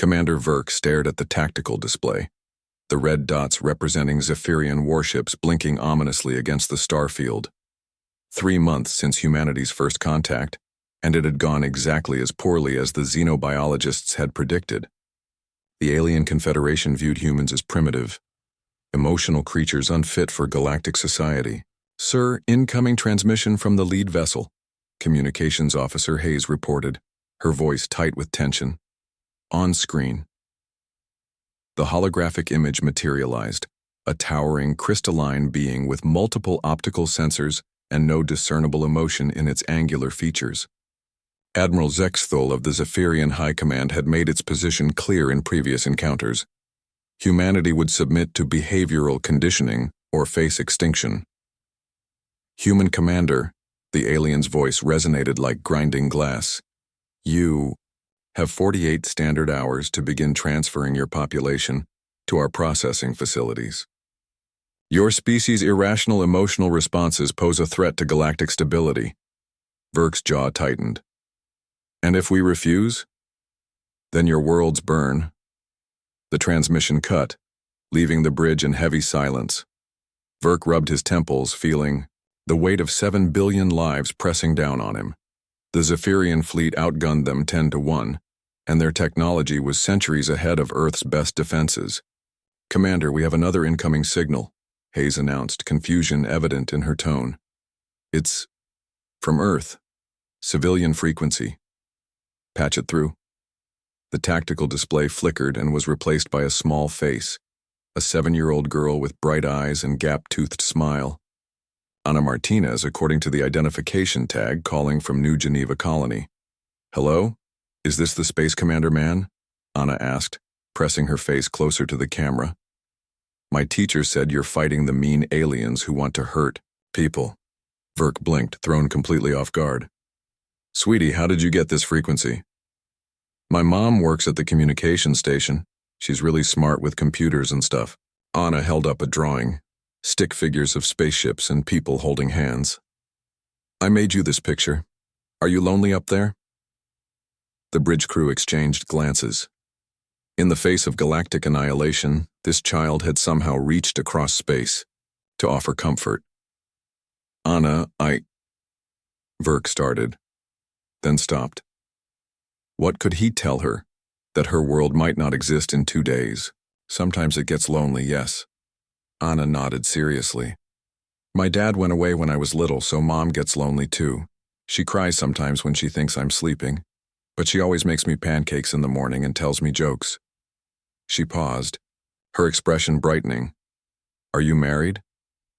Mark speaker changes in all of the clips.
Speaker 1: Commander Verk stared at the tactical display, the red dots representing Zephyrian warships blinking ominously against the starfield. 3 months since humanity's first contact, and it had gone exactly as poorly as the xenobiologists had predicted. The alien confederation viewed humans as primitive, emotional creatures unfit for galactic society. "Sir, incoming transmission from the lead vessel," Communications Officer Hayes reported, her voice tight with tension. On screen, the holographic image materialized, a towering, crystalline being with multiple optical sensors and no discernible emotion in its angular features. Admiral Zexthul of the Zephyrian High Command had made its position clear in previous encounters. Humanity would submit to behavioral conditioning or face extinction. "Human Commander," the alien's voice resonated like grinding glass. "You have 48 standard hours to begin transferring your population to our processing facilities. Your species' irrational emotional responses pose a threat to galactic stability." Verk's jaw tightened. "And if we refuse? Then your worlds burn." The transmission cut, leaving the bridge in heavy silence. Verk rubbed his temples, feeling the weight of 7 billion lives pressing down on him. The Zephyrian fleet outgunned them 10-1, and their technology was centuries ahead of Earth's best defenses. "Commander, we have another incoming signal," Hayes announced, confusion evident in her tone. "It's from Earth. Civilian frequency. Patch it through." The tactical display flickered and was replaced by a small face, a 7-year-old girl with bright eyes and gap-toothed smile. Ana Martinez, according to the identification tag, calling from New Geneva Colony. "Hello? Is this the Space Commander man?" Ana asked, pressing her face closer to the camera. "My teacher said you're fighting the mean aliens who want to hurt people." Verk blinked, thrown completely off guard. "Sweetie, how did you get this frequency?" "My mom works at the communication station. She's really smart with computers and stuff." Ana held up a drawing, stick figures of spaceships and people holding hands. "I made you this picture. Are you lonely up there?" The bridge crew exchanged glances. In the face of galactic annihilation, this child had somehow reached across space to offer comfort. "Ana, Verk started, then stopped. What could he tell her? That her world might not exist in 2 days. Sometimes it gets lonely, yes. Ana nodded seriously. "My dad went away when I was little, so Mom gets lonely too. She cries sometimes when she thinks I'm sleeping, but she always makes me pancakes in the morning and tells me jokes." She paused, her expression brightening. "Are you married?"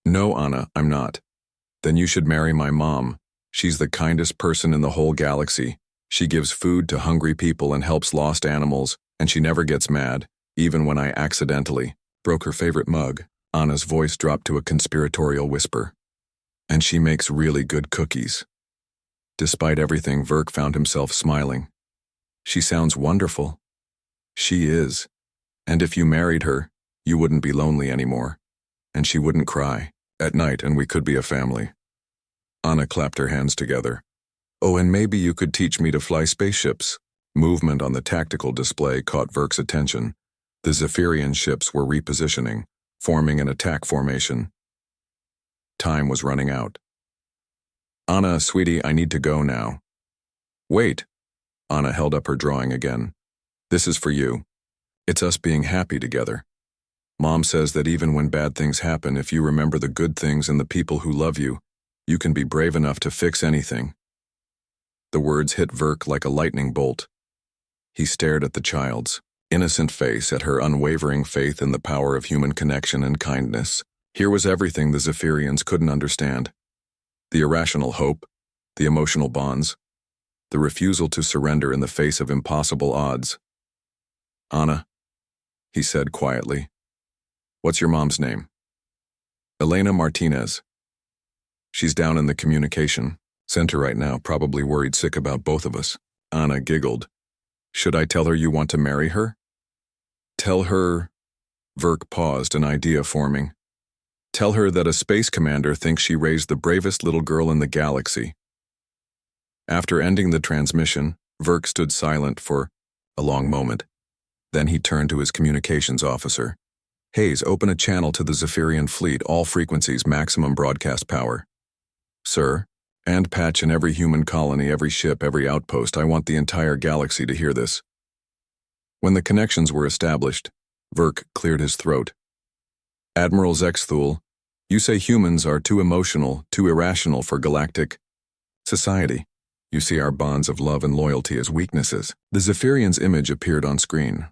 Speaker 1: "No, Ana, I'm not." "Then you should marry my mom. She's the kindest person in the whole galaxy. She gives food to hungry people and helps lost animals, and she never gets mad, even when I accidentally broke her favorite mug." Ana's voice dropped to a conspiratorial whisper. "And she makes really good cookies." Despite everything, Verk found himself smiling. "She sounds wonderful." "She is. And if you married her, you wouldn't be lonely anymore. And she wouldn't cry at night, and we could be a family." Ana clapped her hands together. "Oh, and maybe you could teach me to fly spaceships." Movement on the tactical display caught Verk's attention. The Zephyrian ships were repositioning, forming an attack formation. Time was running out. "Ana, sweetie, I need to go now." "Wait." Ana held up her drawing again. "This is for you. It's us being happy together. Mom says that even when bad things happen, if you remember the good things and the people who love you, you can be brave enough to fix anything." The words hit Verk like a lightning bolt. He stared at the child's innocent face, at her unwavering faith in the power of human connection and kindness. Here was everything the Zephyrians couldn't understand. The irrational hope, the emotional bonds, the refusal to surrender in the face of impossible odds. "Ana," he said quietly, "what's your mom's name?" "Elena Martinez. She's down in the communication center right now, probably worried sick about both of us." Ana giggled. "Should I tell her you want to marry her?" "Tell her..." Verk paused, an idea forming. "Tell her that a space commander thinks she raised the bravest little girl in the galaxy." After ending the transmission, Verk stood silent for a long moment. Then he turned to his communications officer. Hayes, open a channel to the Zephyrian fleet, all frequencies, maximum broadcast power. Sir, and patch in every human colony, every ship, every outpost. I want the entire galaxy to hear this. When the connections were established, Verk cleared his throat. Admiral Zexthul, you say humans are too emotional, too irrational for galactic society. You see our bonds of love and loyalty as weaknesses. The Zephyrian's image appeared on screen.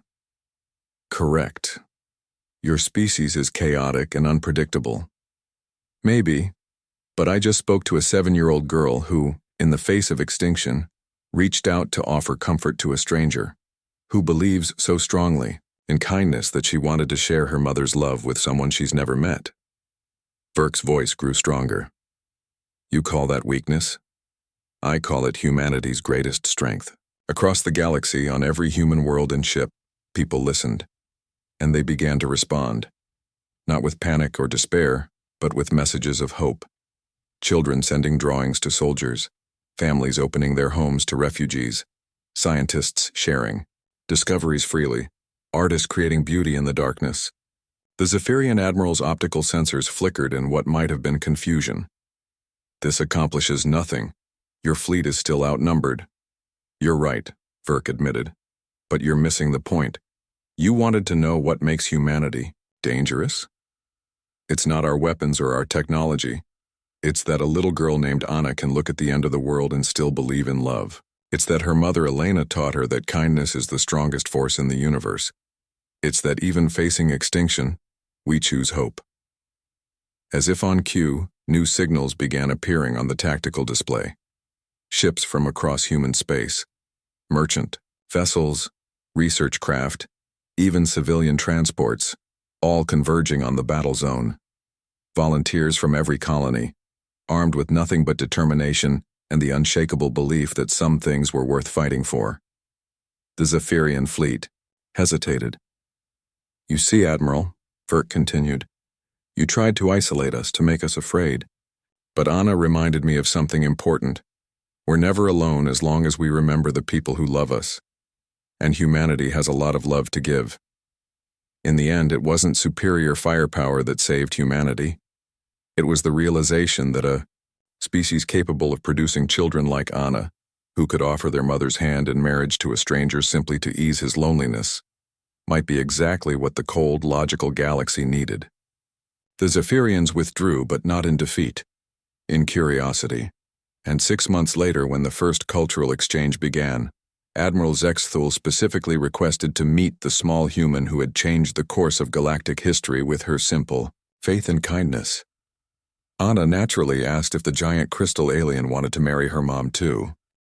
Speaker 1: Correct. Your species is chaotic and unpredictable. Maybe, but I just spoke to a 7-year-old girl who, in the face of extinction, reached out to offer comfort to a stranger, who believes so strongly in kindness that she wanted to share her mother's love with someone she's never met. Verk's voice grew stronger. You call that weakness? I call it humanity's greatest strength. Across the galaxy, on every human world and ship, people listened, and they began to respond, not with panic or despair, but with messages of hope. Children sending drawings to soldiers, families opening their homes to refugees, scientists sharing, discoveries freely, artists creating beauty in the darkness. The Zephyrian Admiral's optical sensors flickered in what might have been confusion. This accomplishes nothing. Your fleet is still outnumbered. You're right, Verk admitted, but you're missing the point. You wanted to know what makes humanity dangerous? It's not our weapons or our technology. It's that a little girl named Anna can look at the end of the world and still believe in love. It's that her mother Elena taught her that kindness is the strongest force in the universe. It's that even facing extinction, we choose hope. As if on cue, new signals began appearing on the tactical display. Ships from across human space, merchant, vessels, research craft, even civilian transports, all converging on the battle zone. Volunteers from every colony, armed with nothing but determination and the unshakable belief that some things were worth fighting for. The Zephyrian fleet hesitated. You see, Admiral, Verk continued, you tried to isolate us, to make us afraid. But Anna reminded me of something important. We're never alone as long as we remember the people who love us. And humanity has a lot of love to give. In the end, it wasn't superior firepower that saved humanity. It was the realization that a species capable of producing children like Anna, who could offer their mother's hand in marriage to a stranger simply to ease his loneliness, might be exactly what the cold, logical galaxy needed. The Zephyrians withdrew, but not in defeat, in curiosity. And 6 months later, when the first cultural exchange began, Admiral Zexthul specifically requested to meet the small human who had changed the course of galactic history with her simple faith and kindness. Anna naturally asked if the giant crystal alien wanted to marry her mom too.